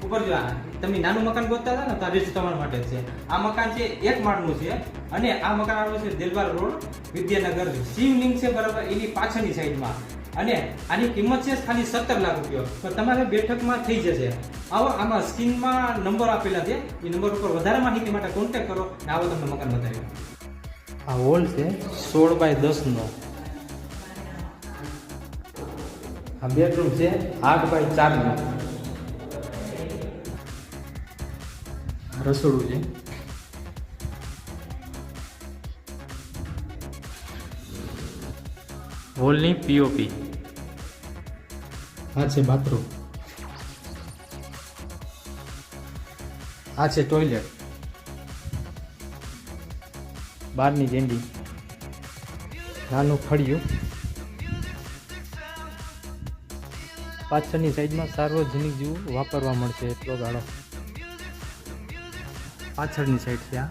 ઉપર જો તમે નાનું મકાન ગોતતા હતા ને તો આ રીત તમારા માટે છે. આ મકાન છે 1 માળનું છે અને આ મકાન આવેલું છે દિલબાગ રોડ વિદ્યાનગર. શિવલિંગ છે બરાબર એની પાછળની સાઈડમાં અને આની કિંમત છે ખાલી 17 લાખ રૂપિયા. તો તમારે બેઠકમાં થઈ જશે. આવો આમાં સ્ક્રીનમાં નંબર આપેલા છે, એ નંબર ઉપર વધારે માહિતી માટે કોન્ટેક્ટ કરો ને આવો તમને મકાન બતાવ્યું. આ હોલ છે 16 બાય 10 નો. આ બેડરૂમ છે 8 બાય 4 નો. રસોડું છે. હોલની પીઓપી. આ છે બાથરૂમ. આ છે ટોયલેટ. બહારની જેંડી. નાનું ફળિયું. પાછળની સાઈડમાં સાર્વજનિક જેવું વાપરવા મળશે એટલો ગાળો. પાછળની સાઈડ છે આ.